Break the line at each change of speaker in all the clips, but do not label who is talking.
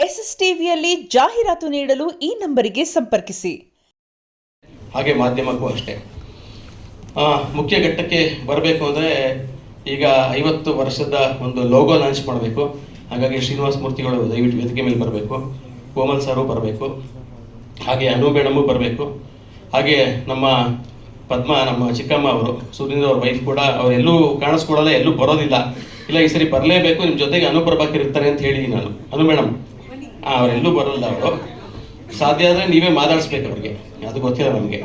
S S ಟಿವಿಯಲ್ಲಿ ಜಾಹೀರಾತು ನೀಡಲು ಈ ನಂಬರಿಗೆ ಸಂಪರ್ಕಿಸಿ.
ಹಾಗೆ ಮಾಧ್ಯಮಕ್ಕೂ ಅಷ್ಟೇ. ಮುಖ್ಯ ಘಟ್ಟಕ್ಕೆ ಬರಬೇಕು ಅಂದರೆ ಈಗ 50 ವರ್ಷದ ಒಂದು ಲೋಗೋ ಲಾಂಚ್ ಮಾಡಬೇಕು. ಹಾಗಾಗಿ ಶ್ರೀನಿವಾಸ ಮೂರ್ತಿಗಳು ದಯವಿಟ್ಟು ವೇದಿಕೆ ಮೇಲೆ ಬರಬೇಕು, ಕೋಮಲ್ ಸಾರು ಬರಬೇಕು, ಹಾಗೆ ಅನು ಮೇಡಮು ಬರಬೇಕು, ಹಾಗೆ ನಮ್ಮ ಪದ್ಮ, ನಮ್ಮ ಚಿಕ್ಕಮ್ಮ ಅವರು, ಸುರೇಂದ್ರ ಅವ್ರ ವೈಫ್ ಕೂಡ ಅವರೆಲ್ಲೂ ಕಾಣಿಸ್ಕೊಡಲ್ಲ, ಎಲ್ಲೂ ಬರೋದಿಲ್ಲ. ಇಲ್ಲ ಈ ಸರಿ ಬರಲೇಬೇಕು, ನಿಮ್ಮ ಜೊತೆಗೆ ಅನು ಪ್ರಭಾಕರ್ ಇರ್ತಾರೆ ಅಂತ ಹೇಳಿ ನಾನು. ಅನು ಮೇಡಮ್ ಅವರೆಲ್ಲೂ ಬರೋಲ್ಲ. ಅವರು ಸಾಧ್ಯ ಆದರೆ ನೀವೇ ಮಾತಾಡಿಸ್ಬೇಕು ಅವ್ರಿಗೆ, ಅದು ಗೊತ್ತಿಲ್ಲ ನಮಗೆ.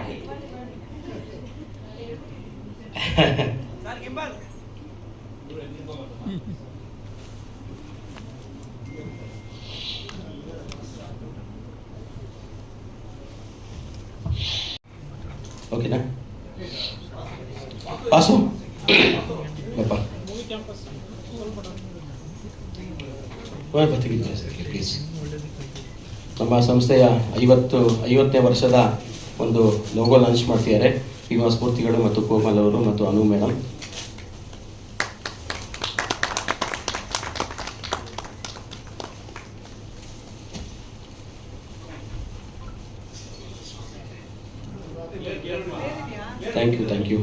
ಓಕೆನಾ ಪಾಸು ಪ್ಲೀಸ್. ನಮ್ಮ ಸಂಸ್ಥೆಯ 50ನೇ ವರ್ಷದ ಒಂದು ಲೋಗೋ ಲಾಂಚ್ ಮಾಡ್ತಿದ್ದಾರೆ ಶ್ರೀನಿವಾಸ ಮೂರ್ತಿಗಳು ಮತ್ತು ಕೋಮಲ್ ಅವರು ಮತ್ತು Anu madam. Thank you.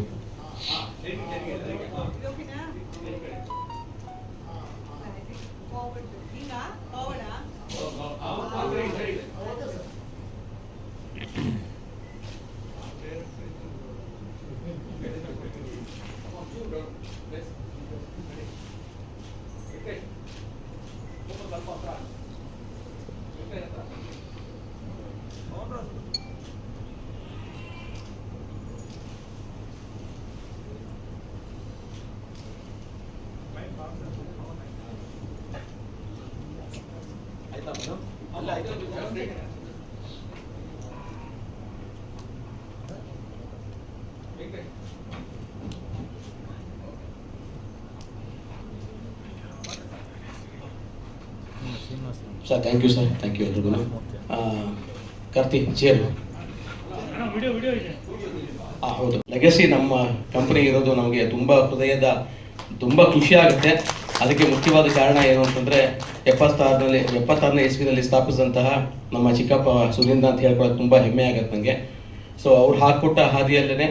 Sir thank you sir, thank you ಎಲ್ರಿಗೂ. ಕಾರ್ತಿ ಚೇರು. ಹೌದು, ಲೆಗಸಿ ನಮ್ಮ ಕಂಪನಿ ಇರೋದು ನಮಗೆ ತುಂಬ ಹೃದಯದ ತುಂಬ ಖುಷಿ ಆಗುತ್ತೆ. ಅದಕ್ಕೆ ಮುಖ್ಯವಾದ ಕಾರಣ ಏನು ಅಂತಂದರೆ 76ನೇ ಇಸ್ವಿನಲ್ಲಿ ಸ್ಥಾಪಿಸಿದಂತಹ ನಮ್ಮ ಚಿಕ್ಕಪ್ಪ ಸುರೇಂದ್ರ ಅಂತ ಹೇಳ್ಕೊಳ್ಳೋದು ತುಂಬ ಹೆಮ್ಮೆ ಆಗುತ್ತೆ ನನಗೆ. ಸೊ ಅವ್ರು ಹಾಕ್ಕೊಟ್ಟ ಹಾದಿಯಲ್ಲೇ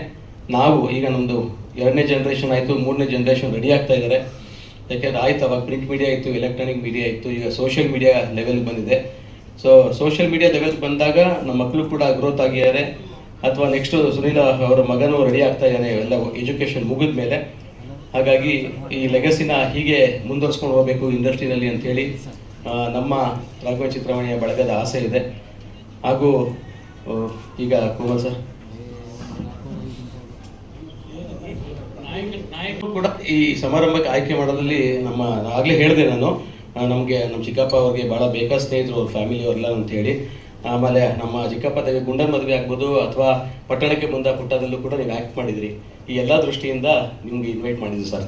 ನಾವು ಈಗ ನಮ್ಮದು 2ನೇ ಜನ್ರೇಷನ್ ಆಯಿತು, 3ನೇ ಜನ್ರೇಷನ್ ರೆಡಿ ಆಗ್ತಾ ಇದ್ದಾರೆ. ಯಾಕೆಂದರೆ ಆಯ್ತು, ಅವಾಗ ಪ್ರಿಂಟ್ ಮೀಡಿಯಾ ಇತ್ತು, ಎಲೆಕ್ಟ್ರಾನಿಕ್ ಮೀಡಿಯಾ ಇತ್ತು, ಈಗ ಸೋಷಿಯಲ್ ಮೀಡಿಯಾ ಲೆವೆಲ್ಗೆ ಬಂದಿದೆ. ಸೊ ಸೋಷಿಯಲ್ ಮೀಡಿಯಾ ಲೆವೆಲ್ಗೆ ಬಂದಾಗ ನಮ್ಮ ಮಕ್ಕಳು ಕೂಡ ಗ್ರೋತ್ ಆಗಿದ್ದಾರೆ. ಅಥವಾ ನೆಕ್ಸ್ಟು ಸುನೀಲ ಅವರ ಮಗನೂ ರೆಡಿ ಆಗ್ತಾ ಇದ್ದಾನೆ ಎಲ್ಲ ಎಜುಕೇಷನ್ ಮುಗಿದ ಮೇಲೆ. ಹಾಗಾಗಿ ಈ ಲೆಗಸಿನ ಹೀಗೆ ಮುಂದುವರ್ಸ್ಕೊಂಡು ಹೋಗಬೇಕು ಇಂಡಸ್ಟ್ರಿನಲ್ಲಿ ಅಂಥೇಳಿ ನಮ್ಮ ರಾಘವ ಚಿತ್ರಮಣಿಯ ಬಳಗದ ಆಸೆ ಇದೆ. ಹಾಗೂ ಈಗ ಕೋಮಲ್ ಸರ್ ಕೂಡ ಈ ಸಮಾರಂಭಕ್ಕೆ ಆಯ್ಕೆ ಮಾಡೋದ್ರಲ್ಲಿ ಆಗಲೇ ಹೇಳಿದೆ ನಾನು, ನಮಗೆ ನಮ್ಮ ಚಿಕ್ಕಪ್ಪ ಅವ್ರಿಗೆ ಭಾಳ ಬೇಕಾದ ಸ್ನೇಹಿತರು, ಅವ್ರ ಫ್ಯಾಮಿಲಿ ಅವರೆಲ್ಲ ಅಂತೇಳಿ. ಆಮೇಲೆ ನಮ್ಮ ಚಿಕ್ಕಪ್ಪ ತೆಗೆ ಗುಂಡನ ಮದುವೆ ಆಗ್ಬೋದು ಅಥವಾ ಪಟ್ಟಣಕ್ಕೆ ಮುಂದ ಪುಟ್ಟದಲ್ಲೂ ಕೂಡ ನೀವು ಆ್ಯಕ್ಟ್ ಮಾಡಿದ್ರಿ. ಈ ಎಲ್ಲ ದೃಷ್ಟಿಯಿಂದ ನಿಮ್ಗೆ ಇನ್ವೈಟ್ ಮಾಡಿದ್ವಿ ಸರ್.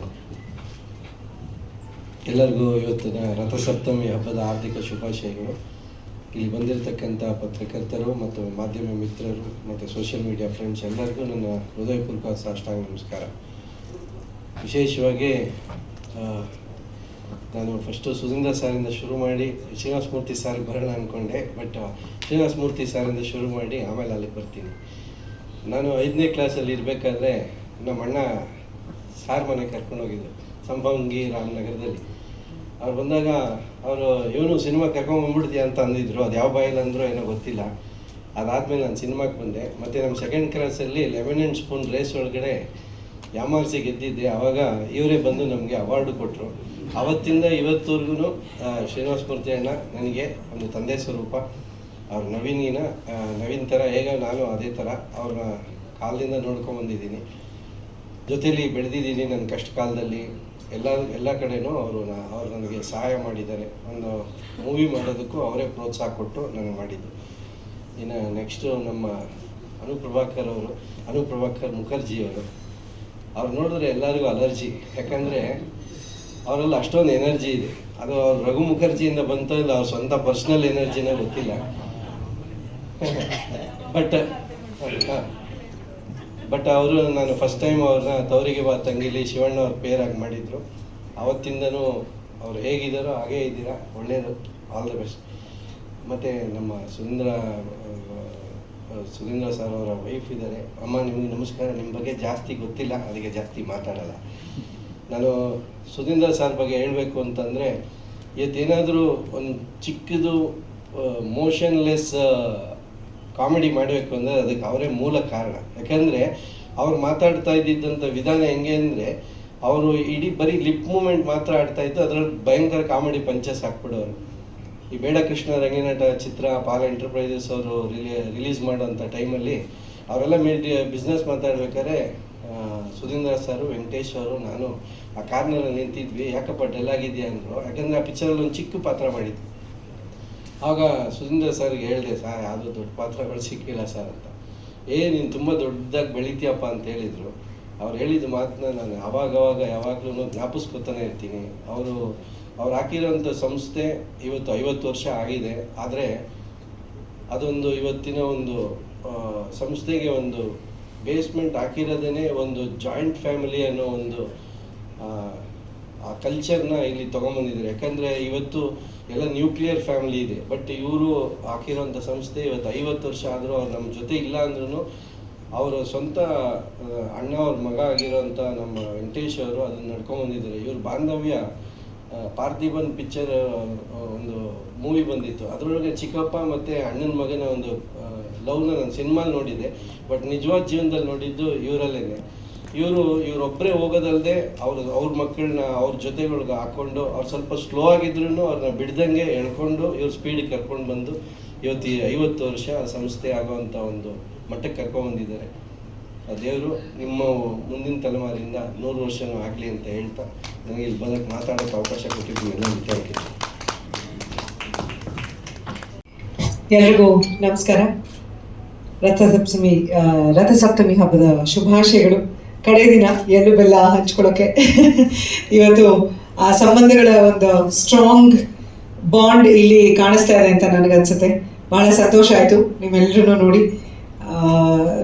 ಎಲ್ಲರಿಗೂ ಇವತ್ತಿನ ರಥಸಪ್ತಮಿ ಹಬ್ಬದ ಹಾರ್ದಿಕ ಶುಭಾಶಯಗಳು. ಇಲ್ಲಿ ಬಂದಿರತಕ್ಕಂಥ ಪತ್ರಕರ್ತರು ಮತ್ತು ಮಾಧ್ಯಮ ಮಿತ್ರರು ಮತ್ತು ಸೋಷಿಯಲ್ ಮೀಡಿಯಾ ಫ್ರೆಂಡ್ಸ್ ಎಲ್ಲರಿಗೂ ನನ್ನ ಹೃದಯಪೂರ್ವಕ ಸಾಷ್ಟಾಂಗ ನಮಸ್ಕಾರ. ವಿಶೇಷವಾಗಿ ನಾನು ಫಸ್ಟು ಸುಧೀಂದ್ರ ಸಾರಿಂದ ಶುರು ಮಾಡಿ ಶ್ರೀನಿವಾಸ ಮೂರ್ತಿ ಸಾರಿಗೆ ಬರೋಣ ಅಂದ್ಕೊಂಡೆ. ಬಟ್ ಶ್ರೀನಿವಾಸ ಮೂರ್ತಿ ಸಾರಿಂದ ಶುರು ಮಾಡಿ ಆಮೇಲೆ ಅಲ್ಲಿಗೆ ಬರ್ತೀನಿ. ನಾನು 5ನೇ ಕ್ಲಾಸಲ್ಲಿ ಇರಬೇಕಾದ್ರೆ ನಮ್ಮ ಅಣ್ಣ ಸಾರ್ ಮನೆ ಕರ್ಕೊಂಡೋಗಿದ್ದು ಸಂಪಂಗಿ ರಾಮನಗರದಲ್ಲಿ. ಅವ್ರು ಬಂದಾಗ ಅವರು ಇವನು ಸಿನಿಮಾ ಕರ್ಕೊಂಡ್ಬಂದ್ಬಿಡ್ತೀಯ ಅಂತ ಅಂದಿದ್ರು. ಅದು ಯಾವ ಬಾಯಲ್ಲಿ ಅಂದರೂ ಏನೋ ಗೊತ್ತಿಲ್ಲ. ಅದಾದಮೇಲೆ ನಾನು ಸಿನಿಮಾಕ್ಕೆ ಬಂದೆ. ಮತ್ತು ನಮ್ಮ 2nd ಕ್ಲಾಸಲ್ಲಿ ಲೆಮನ್ ಆ್ಯಂಡ್ ಸ್ಪೂನ್ ರೇಸ್ ಒಳಗಡೆ ಯಾಮಾರ್ಸಿ ಗೆದ್ದಿದ್ದೆ. ಆವಾಗ ಇವರೇ ಬಂದು ನಮಗೆ ಅವಾರ್ಡು ಕೊಟ್ಟರು. ಆವತ್ತಿಂದ ಇವತ್ತವರೆಗೂ ಶ್ರೀನಿವಾಸ ಮೂರ್ತಿ ಅಣ್ಣ ನನಗೆ ಒಂದು ತಂದೆ ಸ್ವರೂಪ. ಅವ್ರ ನವೀನ್ ಥರ ಹೇಗೆ ನಾನು ಅದೇ ಥರ ಅವ್ರನ್ನ ಕಾಲದಿಂದ ನೋಡ್ಕೊಂಬಂದಿದ್ದೀನಿ, ಜೊತೇಲಿ ಬೆಳೆದಿದ್ದೀನಿ. ನನ್ನ ಕಷ್ಟ ಕಾಲದಲ್ಲಿ ಎಲ್ಲ ಕಡೆನೂ ಅವ್ರು ನನಗೆ ಸಹಾಯ ಮಾಡಿದ್ದಾರೆ. ಒಂದು ಮೂವಿ ಮಾಡೋದಕ್ಕೂ ಅವರೇ ಪ್ರೋತ್ಸಾಹ ಕೊಟ್ಟು ನನಗೆ ಮಾಡಿದ್ದು. ಇನ್ನು ನೆಕ್ಸ್ಟು ನಮ್ಮ ಅನು ಪ್ರಭಾಕರ್ ಮುಖರ್ಜಿ ಅವ್ರು ನೋಡಿದ್ರೆ ಎಲ್ಲರಿಗೂ ಅಲರ್ಜಿ. ಯಾಕಂದರೆ ಅವರೆಲ್ಲ ಅಷ್ಟೊಂದು ಎನರ್ಜಿ ಇದೆ. ಅದು ಅವ್ರು ರಘು ಮುಖರ್ಜಿಯಿಂದ ಬಂತೋ ಇಲ್ಲ ಅವ್ರ ಸ್ವಂತ ಪರ್ಸ್ನಲ್ ಎನರ್ಜಿನ ಗೊತ್ತಿಲ್ಲ. ಬಟ್ ಅವರು ನಾನು ಫಸ್ಟ್ ಟೈಮ್ ಅವ್ರನ್ನ ತವರಿಗೆ ಬಾ ತಂಗಿಲಿ ಶಿವಣ್ಣ ಅವ್ರ ಪೇರಾಗಿ ಮಾಡಿದರು. ಆವತ್ತಿಂದನೂ ಅವ್ರು ಹೇಗಿದ್ದಾರೋ ಹಾಗೇ ಇದ್ದೀರಾ. ಒಳ್ಳೆಯದು. All the best. ಮತ್ತು ನಮ್ಮ ಸುಧೀಂದ್ರ ಸರ್ ಅವರ ವೈಫ್ ಇದ್ದಾರೆ. ಅಮ್ಮ, ನಿಮಗೆ ನಮಸ್ಕಾರ. ನಿಮ್ಮ ಬಗ್ಗೆ ಜಾಸ್ತಿ ಗೊತ್ತಿಲ್ಲ, ಅದಕ್ಕೆ ಜಾಸ್ತಿ ಮಾತಾಡಲ್ಲ. ನಾನು ಸುಧೀಂದ್ರ ಸರ್ ಬಗ್ಗೆ ಹೇಳಬೇಕು ಅಂತಂದರೆ, ಇವತ್ತೇನಾದರೂ ಒಂದು ಚಿಕ್ಕದು ಮೋಷನ್ಲೆಸ್ ಕಾಮಿಡಿ ಮಾಡಬೇಕು ಅಂದರೆ ಅದಕ್ಕೆ ಅವರೇ ಮೂಲ ಕಾರಣ. ಯಾಕಂದರೆ ಅವ್ರು ಮಾತಾಡ್ತಾ ಇದ್ದಿದ್ದಂಥ ವಿಧಾನ ಹೆಂಗೆ ಅಂದರೆ, ಅವರು ಇಡೀ ಬರೀ ಲಿಪ್ ಮೂಮೆಂಟ್ ಮಾತ್ರ ಆಡ್ತಾಯಿತ್ತು, ಅದರಲ್ಲಿ ಭಯಂಕರ ಕಾಮಿಡಿ ಪಂಚಸ್ ಹಾಕ್ಬಿಡೋರು. ಈ ಬೇಡ ಕೃಷ್ಣ ರಂಗನಾಟ ಚಿತ್ರ ಪಾಲ್ ಎಂಟರ್ಪ್ರೈಸಸ್ ಅವರು ರಿಲೀಸ್ ಮಾಡೋಂಥ ಟೈಮಲ್ಲಿ ಅವರೆಲ್ಲ ಬಿಸ್ನೆಸ್ ಮಾತಾಡ್ಬೇಕಾದ್ರೆ ಸುಧೀಂದ್ರ ಸರು, ವೆಂಕಟೇಶ್ ಅವರು, ನಾನು ಆ ಕಾರ್ನಲ್ಲಿ ನಿಂತಿದ್ವಿ. ಯಾಕಪ್ಪ ಡಲ್ ಆಗಿದೆಯಾ ಅಂದರು. ಯಾಕಂದರೆ ಆ ಪಿಕ್ಚರಲ್ಲಿ ಒಂದು ಚಿಕ್ಕ ಪಾತ್ರ ಮಾಡಿದ್ವಿ. ಆಗ ಸುಧೀಂದ್ರ ಸರ್ಗೆ ಹೇಳಿದೆ, ಸರ್ ಯಾವುದೋ ದೊಡ್ಡ ಪಾತ್ರಗಳು ಸಿಕ್ಕಿಲ್ಲ ಸರ್ ಅಂತ. ನೀನು ತುಂಬ ದೊಡ್ಡದಾಗಿ ಬೆಳಿತೀಯಪ್ಪ ಅಂತ ಹೇಳಿದರು. ಅವ್ರು ಹೇಳಿದ ಮಾತನ್ನ ನಾನು ಅವಾಗವಾಗ ಯಾವಾಗಲೂ ಜ್ಞಾಪಿಸ್ಕೊತಾನೆ ಇರ್ತೀನಿ. ಅವ್ರು ಹಾಕಿರೋಂಥ ಸಂಸ್ಥೆ ಇವತ್ತು 50 ವರ್ಷ ಆಗಿದೆ. ಆದರೆ ಅದೊಂದು ಇವತ್ತಿನ ಒಂದು ಸಂಸ್ಥೆಗೆ ಒಂದು ಬೇಸ್ಮೆಂಟ್ ಹಾಕಿರೋದೇ ಒಂದು ಜಾಯಿಂಟ್ ಫ್ಯಾಮಿಲಿ ಅನ್ನೋ ಒಂದು ಆ ಕಲ್ಚರ್ನ ಇಲ್ಲಿ ತೊಗೊಂಬಂದಿದ್ದಾರೆ. ಯಾಕಂದರೆ ಇವತ್ತು ಎಲ್ಲ ನ್ಯೂಕ್ಲಿಯರ್ ಫ್ಯಾಮಿಲಿ ಇದೆ. ಬಟ್ ಇವರು ಹಾಕಿರೋಂಥ ಸಂಸ್ಥೆ ಇವತ್ತು 50 ವರ್ಷ ಆದರೂ ಅವ್ರು ನಮ್ಮ ಜೊತೆ ಇಲ್ಲ ಅಂದ್ರೂ ಅವರ ಸ್ವಂತ ಅಣ್ಣ ಅವ್ರ ಮಗ ಆಗಿರೋಂಥ ನಮ್ಮ ವೆಂಕಟೇಶ್ ಅವರು ಅದನ್ನು ನಡ್ಕೊಂಬಂದಿದ್ದಾರೆ. ಇವ್ರ ಬಾಂಧವ್ಯ ಪಾರ್ಥಿಬನ್ ಪಿಕ್ಚರ್ ಒಂದು ಮೂವಿ ಬಂದಿತ್ತು, ಅದರೊಳಗೆ ಚಿಕ್ಕಪ್ಪ ಮತ್ತು ಅಣ್ಣನ ಮಗನ ಒಂದು ಲವ್ನ ನಾನು ಸಿನಿಮಾಲಿ ನೋಡಿದ್ದೆ. ಬಟ್ ನಿಜವಾದ ಜೀವನದಲ್ಲಿ ನೋಡಿದ್ದು ಇವರಲ್ಲೇ. ಇವರೊಬ್ಬರೇ ಹೋಗೋದಲ್ಲದೆ ಅವ್ರ ಮಕ್ಕಳನ್ನ ಅವ್ರ ಜೊತೆಗಳ್ಗೆ ಹಾಕ್ಕೊಂಡು, ಅವ್ರು ಸ್ವಲ್ಪ ಸ್ಲೋ ಆಗಿದ್ರು ಅವ್ರನ್ನ ಬಿಡ್ದಂಗೆ ಎಳ್ಕೊಂಡು ಇವ್ರ ಸ್ಪೀಡಿಗೆ ಕರ್ಕೊಂಡು ಬಂದು ಇವತ್ತು 50 ವರ್ಷ ಸಂಸ್ಥೆ ಆಗೋವಂಥ ಒಂದು ಮಟ್ಟಕ್ಕೆ ಕರ್ಕೊಂಡ್ಬಂದಿದ್ದಾರೆ. ಆ ದೇವರು ನಿಮ್ಮ ಮುಂದಿನ ತಲೆಮಾರಿಂದ 100 ವರ್ಷನೂ ಆಗಲಿ ಅಂತ ಹೇಳ್ತಾ ನನಗೆ ಇಲ್ಲಿ ಬಂದಕ್ಕೆ ಮಾತಾಡೋಕ್ಕೆ ಅವಕಾಶ ಕೊಟ್ಟಿದ್ದು ಎಲ್ಲ ಥ್ಯಾಂಕ್ ಯು.
ಎಲ್ರಿಗೂ ನಮಸ್ಕಾರ. ರಥಸಪ್ತಮಿ ಹಬ್ಬದ ಶುಭಾಶಯಗಳು. ಕಡೆ ದಿನ ಎಳ್ಳು ಬೆಲ್ಲ ಹಂಚ್ಕೊಳ್ಳೋಕೆ ಇವತ್ತು ಆ ಸಂಬಂಧಗಳ ಒಂದು ಸ್ಟ್ರಾಂಗ್ ಬಾಂಡ್ ಇಲ್ಲಿ ಕಾಣಿಸ್ತಾ ಇದೆ ಅಂತ ನನಗನ್ಸುತ್ತೆ. ಬಹಳ ಸಂತೋಷ ಆಯಿತು ನಿಮ್ಮೆಲ್ಲರೂ ನೋಡಿ.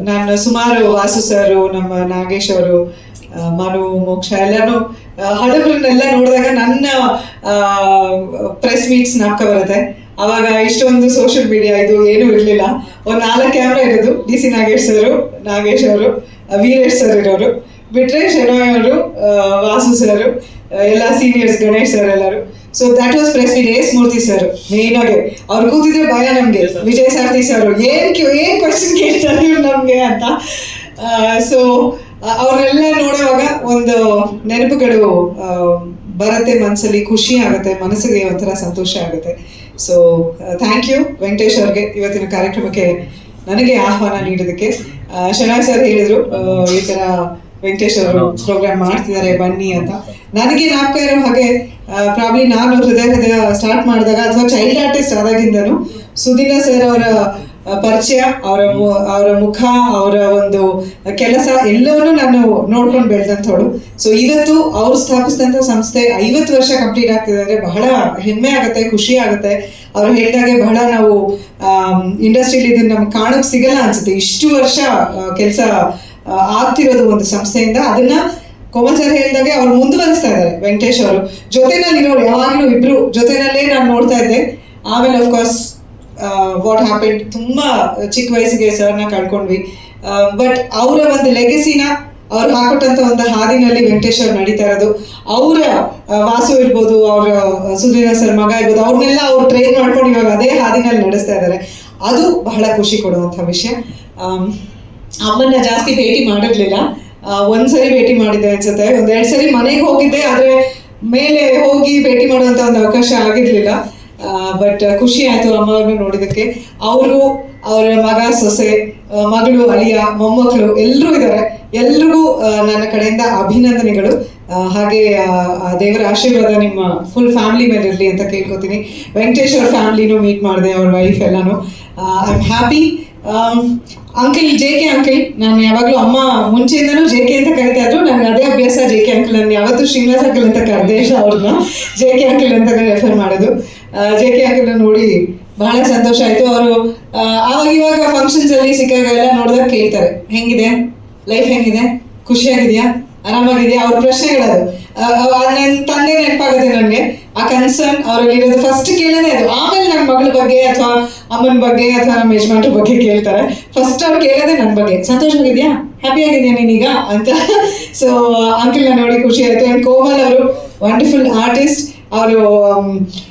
ನಾನು ಸುಮಾರು ವಾಸು ಸರು, ನಮ್ಮ ನಾಗೇಶ್ ಅವರು, ಮನು, ಮೋಕ್ಷ ಎಲ್ಲರೂ ಹಡಗರನ್ನೆಲ್ಲ ನೋಡಿದಾಗ ನನ್ನ ಪ್ರೆಸ್ ಮೀಟ್ಸ್ ನಾಪ್ಕ ಬರುತ್ತೆ. ಆವಾಗ ಇಷ್ಟೊಂದು ಸೋಷಿಯಲ್ ಮೀಡಿಯಾ ಇದು ಏನೂ ಇರಲಿಲ್ಲ. ಒಂದು 4 ಕ್ಯಾಮ್ರಾ ಇರೋದು. DC ನಾಗೇಶ್ ಅವರು, ವೀರೇಶ್ ಸರ್ ಇರೋರು, ಬಿಟ್ರೆ ಶೆನೋಯ್ ಅವರು, ವಾಸು ಸರ್, ಎಲ್ಲ ಸೀನಿಯರ್ಸ್, ಗಣೇಶ್ ಸರ್ ಎಲ್ಲರೂ. So that was press meet. Murthy sir ಮೇಯ್ನಾಗೆ ಅವ್ರು ಕೂತಿದ್ರೆ ಭಯ ನಮಗೆ. ವಿಜಯ್ ಸಾರಥಿ ಸರ್ ಏನು ಕ್ವಶನ್ ಕೇಳ್ತಾರೆ ಇವ್ರು ನಮಗೆ ಅಂತ. ಸೊ ಅವ್ರನ್ನೆಲ್ಲ ನೋಡುವಾಗ ಒಂದು ನೆನಪುಗಳು ಬರುತ್ತೆ ಮನಸ್ಸಲ್ಲಿ, ಖುಷಿ ಆಗುತ್ತೆ, ಮನಸ್ಸಿಗೆ ಒಂಥರ ಸಂತೋಷ ಆಗುತ್ತೆ. ಸೊ ಥ್ಯಾಂಕ್ ಯು ವೆಂಕಟೇಶ್ ಅವ್ರಿಗೆ ಇವತ್ತಿನ ಕಾರ್ಯಕ್ರಮಕ್ಕೆ ನನಗೆ ಆಹ್ವಾನ ನೀಡೋದಕ್ಕೆ. ಶನಾಯ್ ಸರ್ ಹೇಳಿದರು ಈ ಥರ ವೆಂಕಟೇಶ್ ಅವರು ಪ್ರೋಗ್ರಾಮ್ ಮಾಡ್ತಿದ್ದಾರೆ ಬನ್ನಿ ಅಂತ. ನನಗೆ ಜ್ಞಾಪಕ ಇರೋ ಹಾಗೆ ಪ್ರಾಬ್ಲಿ ನಾನು ಹೃದಯ ಸ್ಟಾರ್ಟ್ ಮಾಡಿದಾಗ ಅಥವಾ ಚೈಲ್ಡ್ ಆರ್ಟಿಸ್ಟ್ ಆದಾಗಿಂದನು ಸುಧೀಂದ್ರ ಸರ್ ಅವರ ಪರಿಚಯ, ಅವರ ಮುಖ, ಅವರ ಒಂದು ಕೆಲಸ ಎಲ್ಲವನ್ನೂ ನಾನು ನೋಡ್ಕೊಂಡು ಬೆಳೆದಂಥವಳು. ಸೊ ಇವತ್ತು ಅವ್ರು ಸ್ಥಾಪಿಸಿದಂಥ ಸಂಸ್ಥೆ 50 ವರ್ಷ ಕಂಪ್ಲೀಟ್ ಆಗ್ತಿದೆ ಅಂದರೆ ಬಹಳ ಹೆಮ್ಮೆ ಆಗುತ್ತೆ, ಖುಷಿ ಆಗುತ್ತೆ. ಅವ್ರು ಹೇಳಿದಾಗೆ ಬಹಳ ನಾವು ಇಂಡಸ್ಟ್ರಿಯಲ್ಲಿ ಇದನ್ನು ನಮ್ಗೆ ಕಾಣೋಕ್ಕೆ ಸಿಗಲ್ಲ ಅನ್ಸುತ್ತೆ. ಇಷ್ಟು ವರ್ಷ ಕೆಲಸ ಆಗ್ತಿರೋದು ಒಂದು ಸಂಸ್ಥೆಯಿಂದ. ಅದನ್ನ ಕೋಮಲ್ ಸರ್ ಹೇಳಿದಾಗೆ ಅವ್ರು ಮುಂದುವರಿಸ್ತಾ ಇದ್ದಾರೆ. ವೆಂಕಟೇಶ್ ಅವರು ಜೊತೆನಲ್ಲಿ ನೋಡಿ, ಯಾವಾಗಲೂ ಇಬ್ರು ಜೊತೆನಲ್ಲೇ ನಾನು ನೋಡ್ತಾ ಇದ್ದೆ. ಆಮೇಲೆ ಅಫ್ಕೋರ್ಸ್ ವಾಟ್ ಹ್ಯಾಪೆಂಡ್, ತುಂಬ ಚಿಕ್ಕ ವಯಸ್ಸಿಗೆ ಸರ್ನ ಕಳ್ಕೊಂಡ್ವಿ. ಬಟ್ ಅವರ ಒಂದು ಲೆಗಸಿನ ಅವ್ರು ಹಾಕೊಟ್ಟಂಥ ಒಂದು ಹಾದಿನಲ್ಲಿ ವೆಂಕಟೇಶ್ ಅವ್ರು ನಡೀತಾ ಇರೋದು. ಅವರ ವಾಸು ಇರ್ಬೋದು, ಅವರ ಸುಧೀಂದ್ರ ಸರ್ ಮಗ ಇರ್ಬೋದು, ಅವ್ರನ್ನೆಲ್ಲ ಅವ್ರು ಟ್ರೈನ್ ಮಾಡ್ಕೊಂಡು ಇವಾಗ ಅದೇ ಹಾದಿನಲ್ಲಿ ನಡೆಸ್ತಾ ಇದ್ದಾರೆ. ಅದು ಬಹಳ ಖುಷಿ ಕೊಡುವಂಥ ವಿಷಯ. ಅಮ್ಮನ್ನ ಜಾಸ್ತಿ ಭೇಟಿ ಮಾಡಿರ್ಲಿಲ್ಲ. ಒಂದ್ಸರಿ ಭೇಟಿ ಮಾಡಿದ್ದೆ ಅನ್ಸುತ್ತೆ, 1-2 ಸರಿ ಮನೆಗೆ ಹೋಗಿದ್ದೆ. ಆದರೆ ಮೇಲೆ ಹೋಗಿ ಭೇಟಿ ಮಾಡುವಂಥ ಒಂದು ಅವಕಾಶ ಆಗಿರಲಿಲ್ಲ. ಬಟ್ ಖುಷಿ ಆಯಿತು ಅಮ್ಮ ಅವ್ರನ್ನ ನೋಡಿದ್ದಕ್ಕೆ. ಅವ್ರಿಗೂ ಅವರ ಮಗ, ಸೊಸೆ, ಮಗಳು, ಅಳಿಯ, ಮೊಮ್ಮಕ್ಕಳು ಎಲ್ಲರೂ ಇದ್ದಾರೆ. ಎಲ್ರಿಗೂ ನನ್ನ ಕಡೆಯಿಂದ ಅಭಿನಂದನೆಗಳು. ಹಾಗೆ ದೇವರ ಆಶೀರ್ವಾದ ನಿಮ್ಮ ಫುಲ್ ಫ್ಯಾಮಿಲಿ ಮೇಲೆ ಇರಲಿ ಅಂತ ಕೇಳ್ಕೊತೀನಿ. ವೆಂಕಟೇಶ್ ಅವ್ರ ಫ್ಯಾಮಿಲಿನೂ ಮೀಟ್ ಮಾಡಿದೆ, ಅವ್ರ ವೈಫ್ ಎಲ್ಲನೂ. I am happy. Uncle, JK uncle, ನಾನು ಯಾವಾಗಲೂ ಅಮ್ಮ ಮುಂಚೆಯಿಂದನೂ JK ಅಂತ ಕರಿತಾ ಇದ್ರು. ನನಗೆ ಅದೇ ಅಭ್ಯಾಸ, JK ಅಂಕಲ್. ನಾನು ಯಾವತ್ತೂ ಶ್ರೀನಿವಾಸ್ ಅಂಕಲ್ ಅಂತ ಕರೆದೇ ಇಲ್ಲ, ಅವ್ರನ್ನ JK ಅಂಕಲ್ ಅಂತಲೇ ರೆಫರ್ ಮಾಡೋದು. JK ಅಂಕಲ್ನ ನೋಡಿ ಬಹಳ ಸಂತೋಷ ಆಯಿತು. ಅವರು ಇವಾಗ ಫಂಕ್ಷನ್ಸಲ್ಲಿ ಸಿಕ್ಕಾಗೆಲ್ಲ ನೋಡಿದಾಗ ಕೇಳ್ತಾರೆ, ಹೆಂಗಿದೆ ಲೈಫ್, ಹೆಂಗಿದೆ, ಖುಷಿಯಾಗಿದೆಯಾ, ಆರಾಮಾಗಿದೆಯಾ, ಅವ್ರ ಪ್ರಶ್ನೆಗಳದು. ನನ್ನ ತಂದೆ ನೆನಪಾಗುತ್ತೆ ನನಗೆ. ಆ ಕನ್ಸರ್ನ್ ಅವರಲ್ಲಿರೋದು ಫಸ್ಟ್ ಕೇಳೋದೇ ಅದು. ಆಮೇಲೆ ನನ್ನ ಮಗಳ ಬಗ್ಗೆ ಅಥವಾ ಅಮ್ಮನ ಬಗ್ಗೆ ಅಥವಾ ನಮ್ಮ ಯಜಮಾನ್ರ ಬಗ್ಗೆ ಕೇಳ್ತಾರೆ. ಫಸ್ಟ್ ಅವ್ರು ಕೇಳೋದೇ ನನ್ನ ಬಗ್ಗೆ. ಸಂತೋಷವಾಗಿದ್ಯಾ, ಹ್ಯಾಪಿ ಆಗಿದ್ಯಾ ನೀನೀಗ ಅಂತ. ಸೊ ಅಂಕಲ್ನ ನೋಡಿ ಖುಷಿ ಆಯಿತು. ಆ್ಯಂಡ್ ಕೋಮಲ್ ಅವರು ವಂಡರ್ಫುಲ್ ಆರ್ಟಿಸ್ಟ್. ಅವರು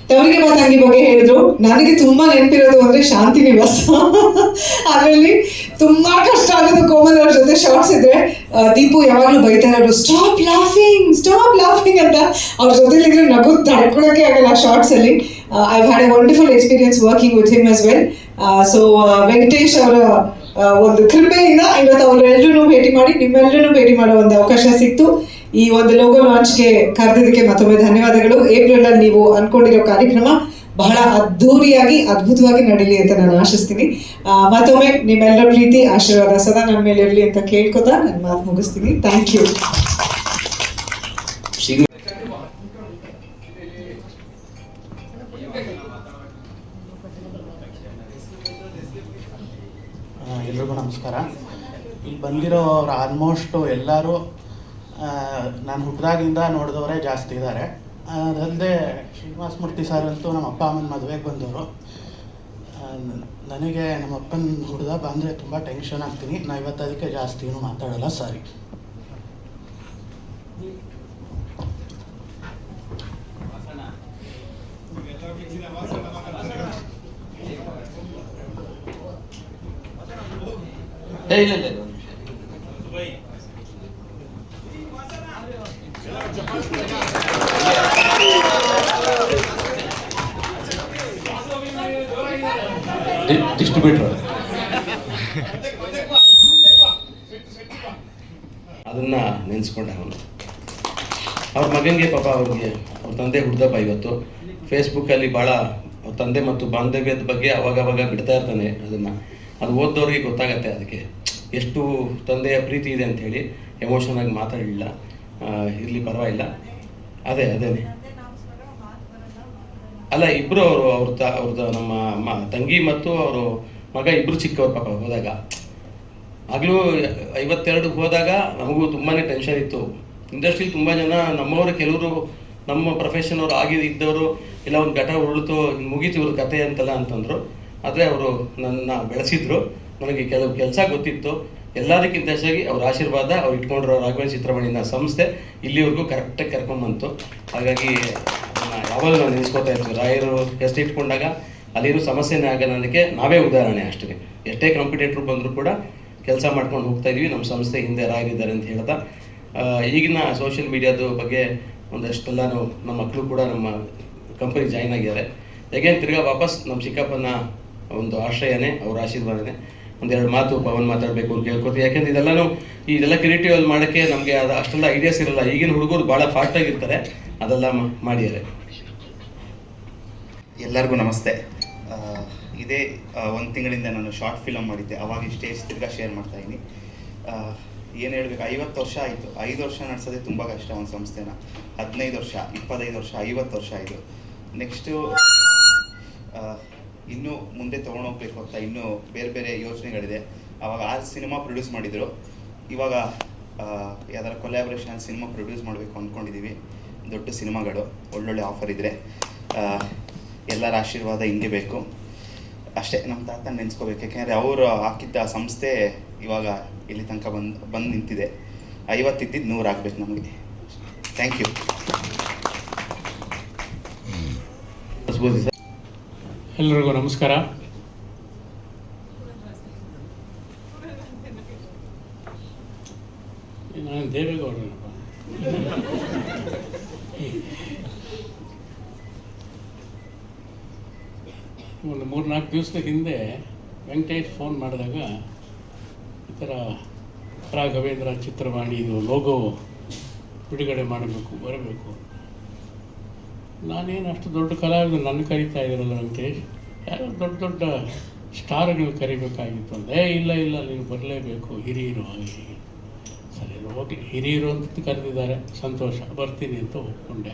ತವರಿಗೆ ಮಾತಂಗಿ ಬಗ್ಗೆ ಹೇಳಿದ್ರು. ನನಗೆ ತುಂಬ ನೆನಪಿರೋದು ಅಂದರೆ ಶಾಂತಿ ನಿವಾಸ. ಅದರಲ್ಲಿ ತುಂಬ ಕಷ್ಟ ಆಗೋದು ಕೋಮಲ್ ಅವ್ರ ಜೊತೆ ಶಾರ್ಟ್ಸ್ ಇದ್ರೆ ದೀಪು ಯಾವಾಗಲೂ ಬೈತಾರೆ ಅವರು, ಸ್ಟಾಪ್ ಲಾಫಿಂಗ್ ಅಂತ. ಅವ್ರ ಜೊತೆಲಿದ್ರೆ ನಗು ತಡ್ಕೊಳಕ್ಕೆ ಆಗಲ್ಲ ಶಾರ್ಟ್ಸಲ್ಲಿ. I had a wonderful experience working with him as well. So Venkatesh ಅವರ ಒಂದು ಕೃಪೆಯಿಂದ ಇವತ್ತು ಅವರೆಲ್ಲರೂ ಭೇಟಿ ಮಾಡಿ ನಿಮ್ಮೆಲ್ಲರೂ ಭೇಟಿ ಮಾಡೋ ಒಂದು ಅವಕಾಶ ಸಿಕ್ತು. ಈ ಒಂದು ಲೋಗೋ ಲಾಂಚ್ಗೆ ಕರೆದಿದ್ದಕ್ಕೆ ಮತ್ತೊಮ್ಮೆ ಧನ್ಯವಾದಗಳು. ಏಪ್ರಿಲಲ್ಲಿ ನೀವು ಅನ್ಕೊಂಡಿರೋ ಕಾರ್ಯಕ್ರಮ ಬಹಳ ಅದ್ಧೂರಿಯಾಗಿ ಅದ್ಭುತವಾಗಿ ನಡೀಲಿ ಅಂತ ನಾನು ಆಶಿಸ್ತೀನಿ. ಮತ್ತೊಮ್ಮೆ ನಿಮ್ಮೆಲ್ಲರ ಪ್ರೀತಿ ಆಶೀರ್ವಾದ ಸದಾ ನನ್ನ ಮೇಲೆ ಇರಲಿ ಅಂತ ಕೇಳ್ಕೊತಾ ನನ್ನ ಮಾತು ಮುಗಿಸ್ತೀನಿ. Thank you.
ಎಲ್ರಿಗೂ ನಮಸ್ಕಾರ. ಇಲ್ಲಿ ಬಂದಿರೋರು ಆಲ್ಮೋಸ್ಟು ಎಲ್ಲರೂ ನಾನು ಹುಟ್ಟಿದಾಗಿಂದ ನೋಡಿದವರೇ ಜಾಸ್ತಿ ಇದ್ದಾರೆ. ಅದಲ್ಲದೆ ಶ್ರೀನಿವಾಸ ಮೂರ್ತಿ ಸರ್ ಅಂತೂ ನಮ್ಮ ಅಪ್ಪ ಅಮ್ಮನ ಮದುವೆಗೆ ಬಂದವರು. ನನಗೆ ನಮ್ಮ ಅಪ್ಪನ ಹುಡ್ದ ಬಂದರೆ ತುಂಬ ಟೆನ್ಷನ್ ಆಗ್ತೀನಿ. ನಾನು ಇವತ್ತು ಅದಕ್ಕೆ ಜಾಸ್ತಿ ಏನೂ ಮಾತಾಡೋಲ್ಲ, ಸಾರಿ.
ಇಲ್ಲ ಡಿಸ್ಟ್ರಿಬ್ಯೂಟರ್ ಅದನ್ನ ನೆನೆಸ್ಕೊಂಡೆ. ಅವನು ಅವ್ರ ಮಗನಿಗೆ ಪಾಪ ಅವ್ರ ತಂದೆ ಹುಡ್ದಪ್ಪ ಇವತ್ತು ಫೇಸ್ಬುಕ್ಕಲ್ಲಿ ಭಾಳ ಅವ್ರ ತಂದೆ ಮತ್ತು ಬಾಂಧವ್ಯದ ಬಗ್ಗೆ ಅವಾಗವಾಗ ಬಿಡ್ತಾ ಇರ್ತಾನೆ. ಅದು ಓದ್ದವ್ರಿಗೆ ಗೊತ್ತಾಗತ್ತೆ ಅದಕ್ಕೆ ಎಷ್ಟು ತಂದೆಯ ಪ್ರೀತಿ ಇದೆ ಅಂಥೇಳಿ. ಎಮೋಷನ್ ಆಗಿ ಮಾತಾಡಲಿಲ್ಲ, ಇರಲಿ ಪರವಾಗಿಲ್ಲ. ಅದೇನೆ ಅಲ್ಲ, ಇಬ್ಬರು ಅವ್ರದ್ದು ನಮ್ಮ ತಂಗಿ ಮತ್ತು ಅವರು ಮಗ ಇಬ್ಬರು ಚಿಕ್ಕವ್ರು ಪಾಪ ಹೋದಾಗ. ಆಗಲೂ 52 ಹೋದಾಗ ನಮಗೂ ತುಂಬಾ ಟೆನ್ಷನ್ ಇತ್ತು. ಇಂಡಸ್ಟ್ರಿಲಿ ತುಂಬ ಜನ ನಮ್ಮವರು, ಕೆಲವರು ನಮ್ಮ ಪ್ರೊಫೆಷನ್ ಅವರು ಇದ್ದವರು ಇಲ್ಲ ಒಂದು ಘಟ ಉರುಳಿತು ಮುಗೀತು ಇವ್ರ ಕತೆ ಅಂತಲ್ಲ ಅಂತಂದರು. ಆದರೆ ಅವರು ನನ್ನ ಬೆಳೆಸಿದ್ರು. ನನಗೆ ಕೆಲವು ಕೆಲಸ ಗೊತ್ತಿತ್ತು. ಎಲ್ಲದಕ್ಕಿಂತ ಹೆಚ್ಚಾಗಿ ಅವ್ರ ಆಶೀರ್ವಾದ, ಅವ್ರು ಇಟ್ಕೊಂಡಿರೋ ರಾಘವೇಂದ್ರ ಚಿತ್ರಮಣಿನ ಸಂಸ್ಥೆ ಇಲ್ಲಿವರೆಗೂ ಕರೆಕ್ಟಾಗಿ ಕರ್ಕೊಂಡ್ಬಂತು. ಹಾಗಾಗಿ ಯಾವಾಗ ನಾವು ನೆನೆಸ್ಕೋತಾ ಇರ್ತೀವಿ. ರಾಯರು ಎಷ್ಟು ಇಟ್ಕೊಂಡಾಗ ಅಲ್ಲಿರೋ ಸಮಸ್ಯೆನೇ ಆಗೋದಕ್ಕೆ ನಾವೇ ಉದಾಹರಣೆ ಅಷ್ಟೇ. ಎಷ್ಟೇ ಕಾಂಪಿಟೇಟ್ರು ಬಂದರೂ ಕೂಡ ಕೆಲಸ ಮಾಡ್ಕೊಂಡು ಹೋಗ್ತಾ ಇದೀವಿ. ನಮ್ಮ ಸಂಸ್ಥೆ ಹಿಂದೆ ರಾಯರಿದ್ದಾರೆ ಅಂತ ಹೇಳ್ತಾ, ಈಗಿನ ಸೋಷಿಯಲ್ ಮೀಡಿಯಾದ ಬಗ್ಗೆ ಒಂದಷ್ಟೆಲ್ಲ ನಮ್ಮ ಮಕ್ಕಳು ಕೂಡ ನಮ್ಮ ಕಂಪನಿ ಜಾಯ್ನ್ ಆಗಿದ್ದಾರೆ. ಹೇಗೇನು ತಿರ್ಗಾ ವಾಪಸ್ ನಮ್ಮ ಚಿಕ್ಕಪ್ಪನ ಒಂದು ಆಶ್ರಯನೇ, ಅವ್ರ ಆಶೀರ್ವಾದನೇ. ಒಂದೆರಡು ಮಾತು ಪವನ್ ಮಾತಾಡಬೇಕು ಅಂತ ಕೇಳ್ಕೊತೀವಿ. ಯಾಕೆಂದ್ರೆ ಇದೆಲ್ಲ ಕ್ರಿಯೇಟಿವ್ ಅಲ್ಲಿ ಮಾಡೋಕ್ಕೆ ನಮಗೆ ಅದು ಅಷ್ಟೆಲ್ಲ ಐಡಿಯಾಸ್ ಇರಲ್ಲ. ಈಗಿನ ಹುಡುಗರು ಭಾಳ ಫಾಸ್ಟಾಗಿರ್ತಾರೆ, ಅದೆಲ್ಲ ಮಾಡಿದ್ದಾರೆ.
ಎಲ್ಲರಿಗೂ ನಮಸ್ತೆ. ಇದೇ 1 ತಿಂಗಳಿಂದ ನಾನು ಶಾರ್ಟ್ ಫಿಲಮ್ ಮಾಡಿದ್ದೆ. ಅವಾಗ ಸ್ಟೇಜ್ ತಿರ್ಗಾ ಶೇರ್ ಮಾಡ್ತಾಯಿದ್ದೀನಿ. ಏನು ಹೇಳಬೇಕು, 50 ವರ್ಷ ಆಯಿತು. 5 ವರ್ಷ ನಡೆಸೋದೇ ತುಂಬ ಕಷ್ಟ ಒಂದು ಸಂಸ್ಥೆನ. 15 ವರ್ಷ, 25 ವರ್ಷ, 50 ವರ್ಷ ಆಯಿತು. ನೆಕ್ಸ್ಟು ಇನ್ನೂ ಮುಂದೆ ತೊಗೊಂಡೋಗ್ಬೇಕು ಅಂತ ಇನ್ನೂ ಬೇರೆ ಬೇರೆ ಯೋಚನೆಗಳಿದೆ. ಆವಾಗ 6 ಸಿನಿಮಾ ಪ್ರೊಡ್ಯೂಸ್ ಮಾಡಿದರು. ಇವಾಗ ಯಾವ್ದಾರ ಕೊಲ್ಯಾಬ್ರೇಷನ್ ಸಿನಿಮಾ ಪ್ರೊಡ್ಯೂಸ್ ಮಾಡಬೇಕು ಅಂದ್ಕೊಂಡಿದ್ದೀವಿ. ದೊಡ್ಡ ಸಿನಿಮಾಗಳು, ಒಳ್ಳೊಳ್ಳೆ ಆಫರ್ ಇದ್ದರೆ ಎಲ್ಲರ ಆಶೀರ್ವಾದ ಹಿಂಗೆ ಬೇಕು ಅಷ್ಟೇ. ನಮ್ಮ ತಾತ ನೆನೆಸ್ಕೋಬೇಕು. ಯಾಕೆಂದರೆ ಅವರು ಹಾಕಿದ್ದ ಸಂಸ್ಥೆ ಇವಾಗ ಇಲ್ಲಿ ತನಕ ಬಂದು ನಿಂತಿದೆ. 50 ಇದ್ದಿದ್ದು 100 ಆಗಬೇಕು ನಮಗೆ. Thank you.
ಎಲ್ಲರಿಗೂ ನಮಸ್ಕಾರ. ನಾನು ದೇವೇಗೌಡನಪ್ಪ. ಒಂದು 3-4 ದಿವಸದ ಹಿಂದೆ ವೆಂಕಟೇಶ್ ಫೋನ್ ಮಾಡಿದಾಗ ಈ ಥರ ರಾಘವೇಂದ್ರ ಚಿತ್ರವಾಣಿ ಇದು ಲೋಗೋ ಬಿಡುಗಡೆ ಮಾಡಬೇಕು, ಬರಬೇಕು. ನಾನೇನು ಅಷ್ಟು ದೊಡ್ಡ ಕಲಾವಿದರು ನನ್ನ ಕರೀತಾ ಇದ್ದೀರಲ್ಲ ವೆಂಕಟೇಶ್, ಯಾರೋ ದೊಡ್ಡ ದೊಡ್ಡ ಸ್ಟಾರ್ಗಳು ಕರಿಬೇಕಾಗಿತ್ತು ಅಂದೆ. ಇಲ್ಲ ನೀನು ಬರಲೇಬೇಕು, ಹಿರಿಯರು ಹಾಗೆ. ಸರಿ ಹೋಗಲಿ, ಹಿರಿಯರು ಅಂತ ಕರೆದಿದ್ದಾರೆ, ಸಂತೋಷ, ಬರ್ತೀನಿ ಅಂತ ಒಪ್ಕೊಂಡೆ.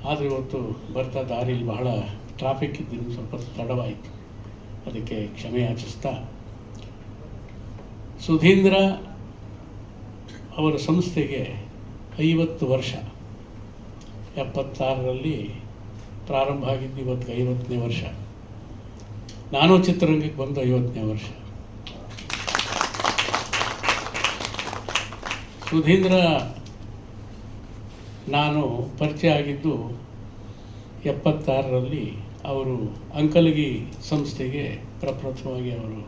ಆದರೆ ಇವತ್ತು ಬರ್ತಾ ದಾರಿಲಿ ಬಹಳ ಟ್ರಾಫಿಕ್ ಇದ್ದೀನಿ, ಸ್ವಲ್ಪ ತಡವಾಯಿತು. ಅದಕ್ಕೆ ಕ್ಷಮೆ ಯಾಚಿಸ್ತಾ, ಸುಧೀಂದ್ರ ಅವರ ಸಂಸ್ಥೆಗೆ 50 ವರ್ಷ. 76ರಲ್ಲಿ ಪ್ರಾರಂಭ ಆಗಿದ್ದು ಇವತ್ತು 50ನೇ ವರ್ಷ. ನಾನು ಚಿತ್ರರಂಗಕ್ಕೆ ಬಂದು 50ನೇ ವರ್ಷ. ಸುಧೀಂದ್ರ ನಾನು ಪರಿಚಯ ಆಗಿದ್ದು 76ರಲ್ಲಿ ಅವರು ಅಂಕಲಗಿ ಸಂಸ್ಥೆಗೆ ಪ್ರಪ್ರಥಮವಾಗಿ ಅವರು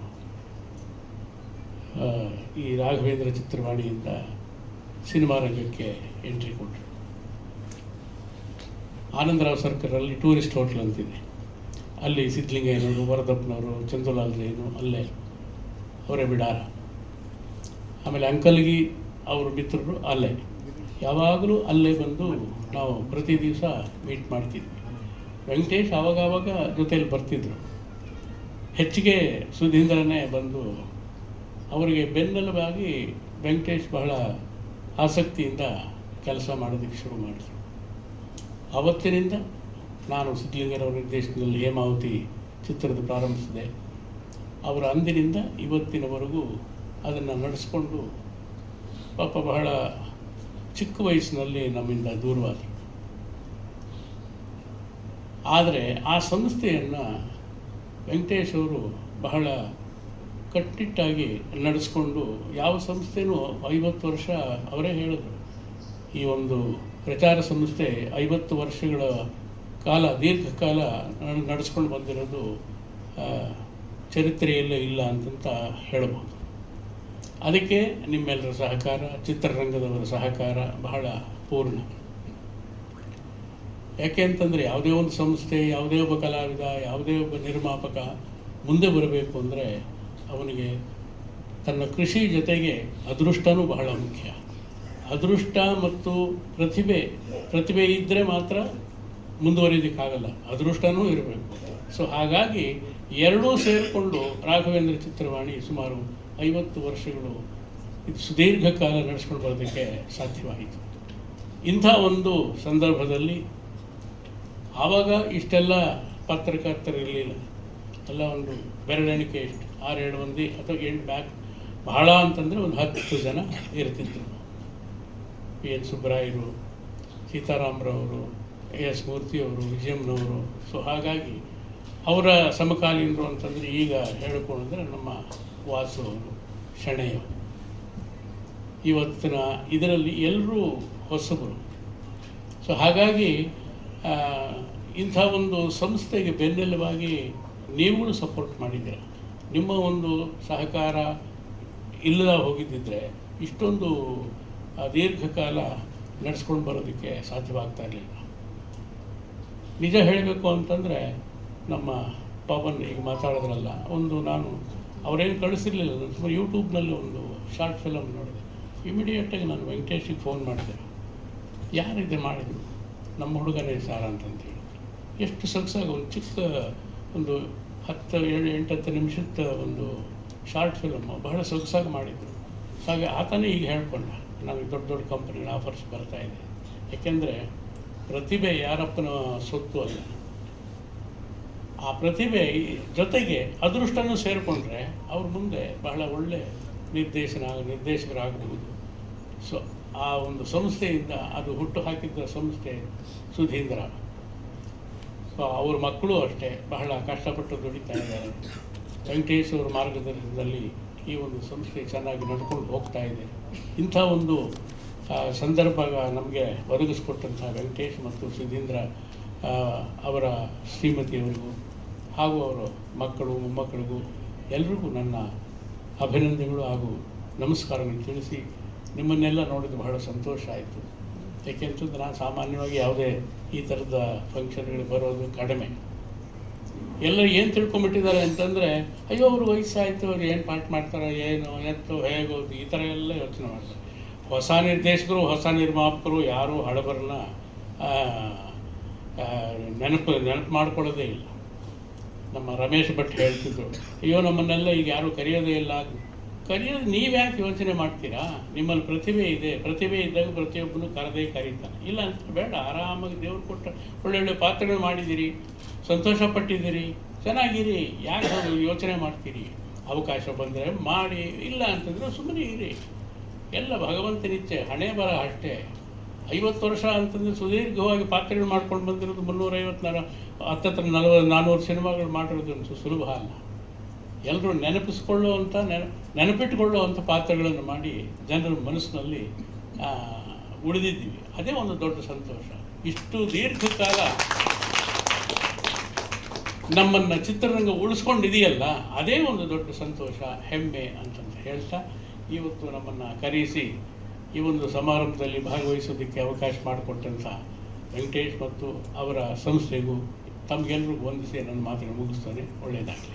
ಈ ರಾಘವೇಂದ್ರ ಚಿತ್ರವಾಣಿಯಿಂದ ಸಿನಿಮಾ ರಂಗಕ್ಕೆ ಎಂಟ್ರಿ ಕೊಟ್ಟರು. ಆನಂದರಾವ್ ಸರ್ಕಲಲ್ಲಿ ಟೂರಿಸ್ಟ್ ಹೋಟ್ಲ್ ಅಂತಿದೆ, ಅಲ್ಲಿ ಸಿದ್ಧಲಿಂಗಯ್ಯನವರು, ವರದಪ್ಪನವರು, ಚಂದುಲಾಲ್ ಜೈನು ಅಲ್ಲೇ ಅವರೇ ಬಿಡಾರ. ಆಮೇಲೆ ಅಂಕಲ್ಗಿ ಅವ್ರ ಮಿತ್ರರು ಅಲ್ಲೇ, ಯಾವಾಗಲೂ ಅಲ್ಲೇ ಬಂದು ನಾವು ಪ್ರತಿ ದಿವಸ ಮೀಟ್ ಮಾಡ್ತಿದ್ವಿ. ವೆಂಕಟೇಶ್ ಆವಾಗವಾಗ ಜೊತೆಯಲ್ಲಿ ಬರ್ತಿದ್ರು. ಹೆಚ್ಚಿಗೆ ಸುಧೀಂದ್ರನೇ ಬಂದು ಅವರಿಗೆ ಬೆನ್ನೆಲುಬಾಗಿ ವೆಂಕಟೇಶ್ ಬಹಳ ಆಸಕ್ತಿಯಿಂದ ಕೆಲಸ ಮಾಡೋದಕ್ಕೆ ಶುರು ಮಾಡಿದ್ರು. ಆವತ್ತಿನಿಂದ ನಾನು ಸಿದ್ಧಲಿಂಗಯ್ಯನವರ ನಿರ್ದೇಶನದಲ್ಲಿ ಹೇಮಾವತಿ ಚಿತ್ರದ ಪ್ರಾರಂಭಿಸಿದೆ. ಅವರ ಅಂದಿನಿಂದ ಇವತ್ತಿನವರೆಗೂ ಅದನ್ನು ನಡೆಸ್ಕೊಂಡು ಪಾಪ ಬಹಳ ಚಿಕ್ಕ ವಯಸ್ಸಿನಲ್ಲಿ ನಮ್ಮಿಂದ ದೂರವಾದರು. ಆದರೆ ಆ ಸಂಸ್ಥೆಯನ್ನು ವೆಂಕಟೇಶ್ ಅವರು ಬಹಳ ಕಟ್ಟಿಟ್ಟಾಗಿ ನಡೆಸ್ಕೊಂಡು, ಯಾವ ಸಂಸ್ಥೆನೂ 50 ವರ್ಷ ಅವರೇ ಹೇಳಿದ್ರು, ಈ ಒಂದು ಪ್ರಚಾರ ಸಂಸ್ಥೆ 50 ವರ್ಷಗಳ ಕಾಲ ದೀರ್ಘಕಾಲ ನಡೆಸ್ಕೊಂಡು ಬಂದಿರೋದು ಚರಿತ್ರೆಯಲ್ಲೇ ಇಲ್ಲ ಅಂತಂತ ಹೇಳ್ಬೋದು. ಅದಕ್ಕೆ ನಿಮ್ಮೆಲ್ಲರ ಸಹಕಾರ, ಚಿತ್ರರಂಗದವರ ಸಹಕಾರ ಬಹಳ ಪೂರ್ಣ. ಯಾಕೆ ಅಂತಂದರೆ ಯಾವುದೇ ಒಂದು ಸಂಸ್ಥೆ, ಯಾವುದೇ ಒಬ್ಬ ಕಲಾವಿದ, ಯಾವುದೇ ಒಬ್ಬ ನಿರ್ಮಾಪಕ ಮುಂದೆ ಬರಬೇಕು ಅಂದರೆ ಅವನಿಗೆ ತನ್ನ ಕೃಷಿ ಜೊತೆಗೆ ಅದೃಷ್ಟನೂ ಬಹಳ ಮುಖ್ಯ. ಅದೃಷ್ಟ ಮತ್ತು ಪ್ರತಿಭೆ ಇದ್ದರೆ ಮಾತ್ರ ಮುಂದುವರಿಯೋದಕ್ಕಾಗಲ್ಲ, ಅದೃಷ್ಟನೂ ಇರಬೇಕು. ಸೊ ಹಾಗಾಗಿ ಎರಡೂ ಸೇರಿಕೊಂಡು ರಾಘವೇಂದ್ರ ಚಿತ್ರವಾಣಿ ಸುಮಾರು 50 ವರ್ಷಗಳು ಇದು ಸುದೀರ್ಘ ಕಾಲ ನಡೆಸ್ಕೊಂಡು ಬರೋದಕ್ಕೆ ಸಾಧ್ಯವಾಯಿತು. ಇಂಥ ಒಂದು ಸಂದರ್ಭದಲ್ಲಿ ಆವಾಗ ಇಷ್ಟೆಲ್ಲ ಪತ್ರಕರ್ತರಿರಲಿಲ್ಲ, ಎಲ್ಲ ಒಂದು ಬೆರಳೆಣಿಕೆ ಎಷ್ಟು 6-7 ಮಂದಿ ಅಥವಾ 8 ಬ್ಯಾಕ್, ಬಹಳ ಅಂತಂದರೆ ಒಂದು 10 ಜನ ಇರ್ತಿದ್ರು. PN ಸುಬ್ಬರಾಯರು, ಸೀತಾರಾಮರವರು, AS ಮೂರ್ತಿಯವರು, ವಿಜಯಮ್ಮನವರು. ಸೊ ಹಾಗಾಗಿ ಅವರ ಸಮಕಾಲೀನರು ಅಂತಂದರೆ ಈಗ ಹೇಳಿಕೊಂಡ್ರೆ ನಮ್ಮ ವಾಸು ಅವರು, ಶಣೆಯವರು. ಇವತ್ತಿನ ಇದರಲ್ಲಿ ಎಲ್ಲರೂ ಹೊಸಬರು. ಸೊ ಹಾಗಾಗಿ ಇಂಥ ಒಂದು ಸಂಸ್ಥೆಗೆ ಬೆನ್ನೆಲುಬಾಗಿ ನೀವುಗಳು ಸಪೋರ್ಟ್ ಮಾಡಿದ್ದೀರ. ನಿಮ್ಮ ಒಂದು ಸಹಕಾರ ಇಲ್ಲದ ಹೋಗಿದ್ದಿದ್ರೆ ಇಷ್ಟೊಂದು ದೀರ್ಘಕಾಲ ನಡೆಸ್ಕೊಂಡು ಬರೋದಕ್ಕೆ ಸಾಧ್ಯವಾಗ್ತಾ ಇರಲಿಲ್ಲ. ನಿಜ ಹೇಳಬೇಕು ಅಂತಂದರೆ ನಮ್ಮ ಪವನ್ ಈಗ ಮಾತಾಡಿದ್ರಲ್ಲ, ನಾನು ಅವರೇನು ಕಳಿಸಿರಲಿಲ್ಲ, ನಾನು ಸುಮಾರು ಯೂಟ್ಯೂಬ್ನಲ್ಲಿ ಒಂದು ಶಾರ್ಟ್ ಫಿಲಮ್ ನೋಡಿದೆ. ಇಮಿಡಿಯೇಟಾಗಿ ನಾನು ವೆಂಕಟೇಶಿಗೆ ಫೋನ್ ಮಾಡಿದೆ, ಯಾರಿದೆ ಮಾಡಿದ್ರು, ನಮ್ಮ ಹುಡುಗನೇ ಸಾರ ಅಂತಂತೇಳಿ. ಎಷ್ಟು ಸೊಗಸಾಗಿ ಒಂದು ಚಿಕ್ಕ ಒಂದು 10-8 ನಿಮಿಷದ ಒಂದು ಶಾರ್ಟ್ ಫಿಲಮ್ ಬಹಳ ಸೊಗಸಾಗಿ ಮಾಡಿದ್ರು. ಹಾಗೆ ಆತನೇ ಈಗ ಹೇಳ್ಕೊಂಡ, ನಮಗೆ ದೊಡ್ಡ ದೊಡ್ಡ ಕಂಪ್ನಿಗಳ ಆಫರ್ಸ್ ಬರ್ತಾಯಿದೆ. ಏಕೆಂದರೆ ಪ್ರತಿಭೆ ಯಾರಪ್ಪನ ಸೊತ್ತು ಅಲ್ಲ, ಆ ಪ್ರತಿಭೆ ಜೊತೆಗೆ ಅದೃಷ್ಟನೂ ಸೇರಿಕೊಂಡ್ರೆ ಅವ್ರ ಮುಂದೆ ಬಹಳ ಒಳ್ಳೆ ನಿರ್ದೇಶಕರಾಗಬಹುದು. ಸೊ ಆ ಒಂದು ಸಂಸ್ಥೆಯಿಂದ ಅದು ಹುಟ್ಟು ಹಾಕಿದ್ದ ಸಂಸ್ಥೆ ಸುಧೀಂದ್ರ. ಸೊ ಅವ್ರ ಮಕ್ಕಳು ಅಷ್ಟೇ ಬಹಳ ಕಷ್ಟಪಟ್ಟು ದುಡಿತಾ ಇದ್ದಾರೆ. ವೆಂಕಟೇಶ್ ಅವರ ಮಾರ್ಗದರ್ಶನದಲ್ಲಿ ಈ ಒಂದು ಸಂಸ್ಥೆ ಚೆನ್ನಾಗಿ ನಡ್ಕೊಂಡು ಹೋಗ್ತಾ ಇದೆ. ಇಂಥ ಒಂದು ಸಂದರ್ಭ ನಮಗೆ ಒದಗಿಸ್ಕೊಟ್ಟಂಥ ವೆಂಕಟೇಶ್ ಮತ್ತು ಸುಧೀಂದ್ರ ಅವರ ಶ್ರೀಮತಿಯವರಿಗೂ ಹಾಗೂ ಅವರ ಮಕ್ಕಳು ಮೊಮ್ಮಕ್ಕಳಿಗೂ ಎಲ್ರಿಗೂ ನನ್ನ ಅಭಿನಂದನೆಗಳು ಹಾಗೂ ನಮಸ್ಕಾರಗಳು ತಿಳಿಸಿ, ನಿಮ್ಮನ್ನೆಲ್ಲ ನೋಡಿದ ಬಹಳ ಸಂತೋಷ ಆಯಿತು. ಏಕೆಂತಂದ್ರೆ ನಾನು ಸಾಮಾನ್ಯವಾಗಿ ಯಾವುದೇ ಈ ಥರದ ಫಂಕ್ಷನ್ಗಳಿಗೆ ಬರೋದು ಕಡಿಮೆ. ಎಲ್ಲರೂ ಏನು ತಿಳ್ಕೊಂಬಿಟ್ಟಿದ್ದಾರೆ ಅಂತಂದರೆ, ಅಯ್ಯೋ ಅವರು ವಯಸ್ಸಾಯಿತು, ಅವ್ರು ಏನು ಪಾಠ ಮಾಡ್ತಾರೋ, ಏನು ಎತ್ತೋ ಹೇಗೋದು, ಈ ಥರ ಎಲ್ಲ ಯೋಚನೆ ಮಾಡ್ತಾರೆ. ಹೊಸ ನಿರ್ದೇಶಕರು, ಹೊಸ ನಿರ್ಮಾಪಕರು ಯಾರೂ ಹಳಬರನ್ನ ನೆನಪು ಮಾಡ್ಕೊಳ್ಳೋದೇ ಇಲ್ಲ. ನಮ್ಮ ರಮೇಶ್ ಭಟ್ ಹೇಳ್ತಿದ್ರು, ಅಯ್ಯೋ ನಮ್ಮನ್ನೆಲ್ಲ ಈಗ ಯಾರೂ ಕರೆಯೋದೇ ಇಲ್ಲ. ಕರೆಯೋದು ನೀವ್ಯಾಕೆ ಯೋಚನೆ ಮಾಡ್ತೀರಾ? ನಿಮ್ಮಲ್ಲಿ ಪ್ರತಿಭೆ ಇದೆ, ಪ್ರತಿಭೆ ಇದ್ದಾಗ ಪ್ರತಿಯೊಬ್ಬನು ಕರೀತಾನೆ. ಇಲ್ಲ ಅಂತ ಬೇಡ, ಆರಾಮಾಗಿ ದೇವ್ರು ಕೊಟ್ಟ ಒಳ್ಳೊಳ್ಳೆ ಪಾತ್ರಗಳು ಮಾಡಿದ್ದೀರಿ, ಸಂತೋಷಪಟ್ಟಿದ್ದೀರಿ, ಚೆನ್ನಾಗಿರಿ, ಯಾಕೆ ಯೋಚನೆ ಮಾಡ್ತೀರಿ? ಅವಕಾಶ ಬಂದರೆ ಮಾಡಿ, ಇಲ್ಲ ಅಂತಂದರೆ ಸುಮ್ಮನೆ ಇರಿ. ಎಲ್ಲ ಭಗವಂತನಿಚ್ಛೆ, ಹಣೆ ಬರ ಅಷ್ಟೇ. 50 ವರ್ಷ ಅಂತಂದರೆ ಸುದೀರ್ಘವಾಗಿ ಪಾತ್ರಗಳು ಮಾಡ್ಕೊಂಡು ಬಂದಿರೋದು 350 ಹತ್ತತ್ರ 400 ಸಿನಿಮಾಗಳು ಮಾಡಿರೋದಂತೂ ಸುಲಭ ಅಲ್ಲ. ಎಲ್ಲರೂ ನೆನಪಿಟ್ಟುಕೊಳ್ಳುವಂಥ ಪಾತ್ರಗಳನ್ನು ಮಾಡಿ ಜನರ ಮನಸ್ಸಿನಲ್ಲಿ ಉಳಿದಿದ್ದೀವಿ. ಅದೇ ಒಂದು ದೊಡ್ಡ ಸಂತೋಷ. ಇಷ್ಟು ದೀರ್ಘಕಾಲ ನಮ್ಮನ್ನು ಚಿತ್ರರಂಗ ಉಳಿಸ್ಕೊಂಡಿದೆಯಲ್ಲ, ಅದೇ ಒಂದು ದೊಡ್ಡ ಸಂತೋಷ, ಹೆಮ್ಮೆ ಅಂತಂತ ಹೇಳ್ತಾ, ಇವತ್ತು ನಮ್ಮನ್ನು ಕರೆಯಿಸಿ ಈ ಒಂದು ಸಮಾರಂಭದಲ್ಲಿ ಭಾಗವಹಿಸೋದಕ್ಕೆ ಅವಕಾಶ ಮಾಡಿಕೊಟ್ಟಂಥ ವೆಂಕಟೇಶ್ ಮತ್ತು ಅವರ ಸಂಸ್ಥೆಗೂ ತಮಗೆಲ್ಲರಿಗೂ ವಂದಿಸಿ ನನ್ನ ಮಾತನ್ನು ಮುಗಿಸ್ತಾನೆ. ಒಳ್ಳೆಯದಾಗಲಿ.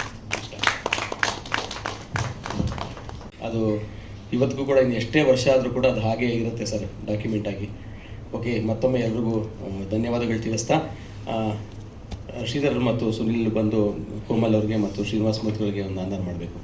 ಅದು ಇವತ್ತಿಗೂ ಕೂಡ ಇನ್ನು ಎಷ್ಟೇ ವರ್ಷ ಆದರೂ ಕೂಡ ಅದು ಹಾಗೇ ಇರುತ್ತೆ ಸರ್, ಡಾಕ್ಯುಮೆಂಟ್ ಆಗಿ. ಓಕೆ, ಮತ್ತೊಮ್ಮೆ ಎಲ್ರಿಗೂ ಧನ್ಯವಾದಗಳು ತಿಳಿಸ್ತಾ ಶ್ರೀಧರ್ ಮತ್ತು ಸುನಿಲ್ ಬಂದು ಕೋಮಲ್ ಅವ್ರಿಗೆ ಮತ್ತು ಶ್ರೀನಿವಾಸ ಮೂರ್ತಿ ಅವರಿಗೆ ಒಂದು ಆಂದೋಲನ ಮಾಡಬೇಕು.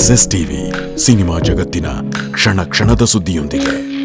SSTV ಸಿನಿಮಾ ಜಗತ್ತಿನ ಕ್ಷಣ ಕ್ಷಣದ ಸುದ್ದಿಯೊಂದಿಗೆ.